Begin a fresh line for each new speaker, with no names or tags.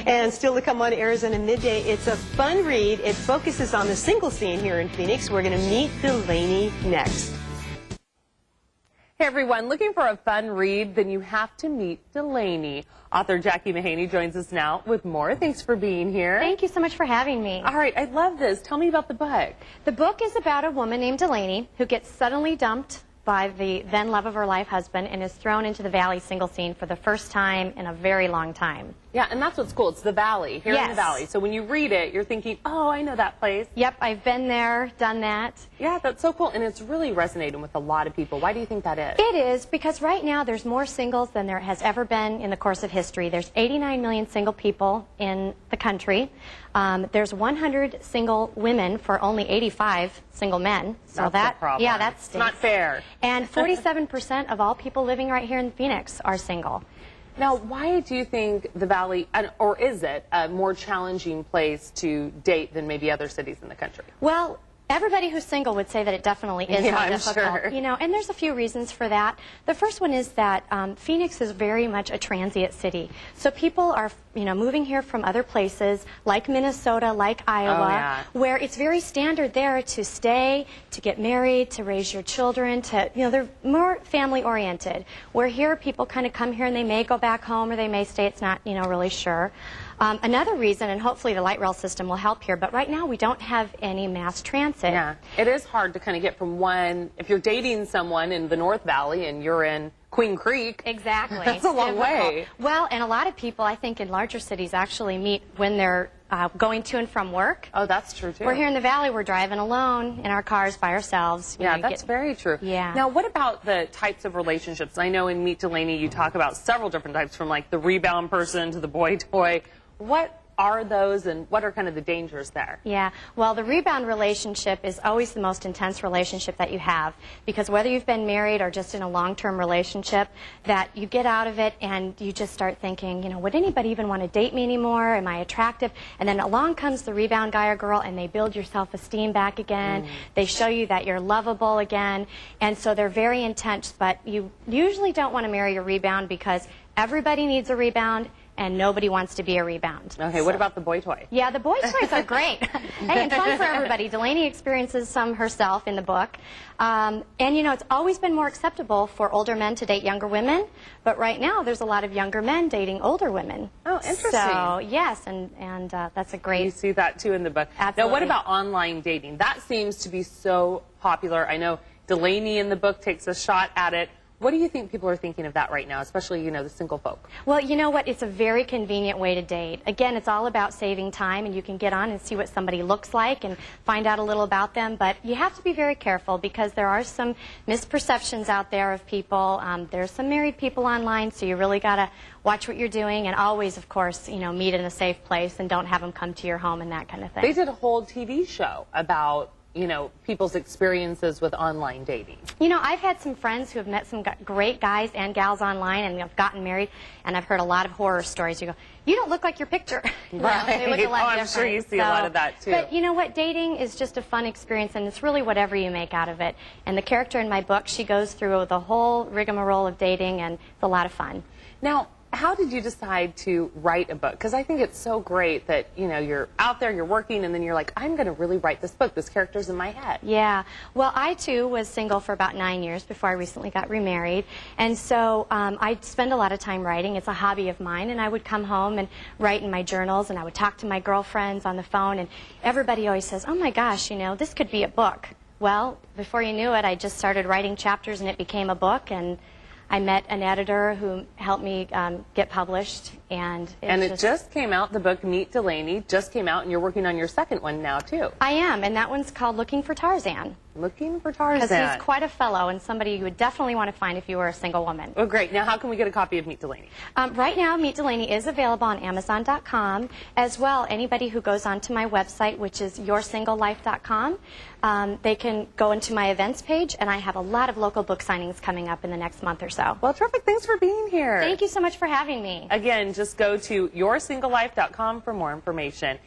And still to come on Arizona Midday, it's a fun read. It focuses on the single scene here in Phoenix. We're going to meet Delaney next.
Hey everyone, looking for a fun read? Then you have to meet Delaney. Author Jackie Mahaney joins us now with more. Thanks for being here.
Thank you so much for having me.
All right, I love this. Tell me about the book.
The book is about a woman named Delaney who gets suddenly dumped by the then love of her life husband and is thrown into the Valley single scene for the first time in a very long time.
Yeah, and that's what's cool. It's the Valley, here in the
Yes.
Valley. So when you read it, you're thinking, oh, I know that place.
Yep, I've been there, done that.
Yeah, that's so cool. And it's really resonating with a lot of people. Why do you think that is?
It is because right now there's more singles than there has ever been in the course of history. There's 89 million single people in the country. There's 100 single women for only 85 single men. So
That's the problem.
yeah, that's
it's not fair.
And 47% of all people living right here in Phoenix are single.
Now, why do you think the Valley, or is it a more challenging place to date than maybe other cities in the country?
Well, everybody who's single would say that it definitely is more
I'm
difficult.
sure.
You know, and there's a few reasons for that. The first one is that Phoenix is very much a transient city. So people are, moving here from other places like Minnesota, like Iowa, where it's very standard there to stay, to get married, to raise your children, to, they're more family oriented. Where here people kind of come here and they may go back home or they may stay, it's not, really sure. Another reason, and hopefully the light rail system will help here, but right now we don't have any mass transit.
Yeah, it is hard to kind of get from one, if you're dating someone in the North Valley and you're in Queen Creek.
Exactly.
That's a long way.
Well, and a lot of people, I think, in larger cities actually meet when they're going to and from work.
Oh, that's true, too.
We're here in the Valley, we're driving alone in our cars by ourselves.
Yeah, that's very true.
Yeah.
Now, what about the types of relationships? I know in Meet Delaney you talk about several different types, from like the rebound person to the boy toy. What are those, and what are kind of the dangers there?
Yeah, well, the rebound relationship is always the most intense relationship that you have, because whether you've been married or just in a long-term relationship, that you get out of it and you just start thinking, would anybody even want to date me anymore? Am I attractive? And then along comes the rebound guy or girl, and they build your self-esteem back again. They show you that you're lovable again, and so they're very intense, but you usually don't want to marry a rebound because everybody needs a rebound, and nobody wants to be a rebound.
Okay, what about the boy toy?
Yeah, the boy toys are great. Hey, and fun for everybody. Delaney experiences some herself in the book. And, it's always been more acceptable for older men to date younger women, but right now there's a lot of younger men dating older women.
Oh, interesting.
So, yes, and that's a great...
You see that, too, in the book.
Absolutely.
Now, what about online dating? That seems to be so popular. I know Delaney in the book takes a shot at it. What do you think people are thinking of that right now, especially, the single folk?
Well, you know what? It's a very convenient way to date. Again, it's all about saving time, and you can get on and see what somebody looks like and find out a little about them. But you have to be very careful because there are some misperceptions out there of people. There's some married people online, so you really got to watch what you're doing, and always, of course, meet in a safe place and don't have them come to your home and that kind of thing.
They did a whole TV show about people's experiences with online dating.
I've had some friends who have met some great guys and gals online and have gotten married, and I've heard a lot of horror stories. You go, you don't look like your picture.
Right.
They look a lot
I'm sure you see a lot of that, too.
But you know what? Dating is just a fun experience, and it's really whatever you make out of it. And the character in my book, she goes through the whole rigmarole of dating, and it's a lot of fun.
Now, how did you decide to write a book? Because I think it's so great that, you're out there, you're working, and then you're like, I'm going to really write this book. This character's in my head.
Yeah. Well, I, too, was single for about 9 years before I recently got remarried. And so I spend a lot of time writing. It's a hobby of mine. And I would come home and write in my journals, and I would talk to my girlfriends on the phone. And everybody always says, oh, my gosh, this could be a book. Well, before you knew it, I just started writing chapters, and it became a book. And I met an editor who helped me get published, and
it just came out. The book Meet Delaney just came out, and you're working on your second one now, too.
I am, and that one's called Looking for Tarzan.
Looking for Tarzan.
Because he's quite a fellow and somebody you would definitely want to find if you were a single woman.
Oh, great. Now, how can we get a copy of Meet Delaney?
Right now, Meet Delaney is available on Amazon.com. As well, anybody who goes onto my website, which is yoursinglelife.com, they can go into my events page, and I have a lot of local book signings coming up in the next month or so.
Well, terrific. Thanks for being here.
Thank you so much for having me.
Again, just go to yoursinglelife.com for more information.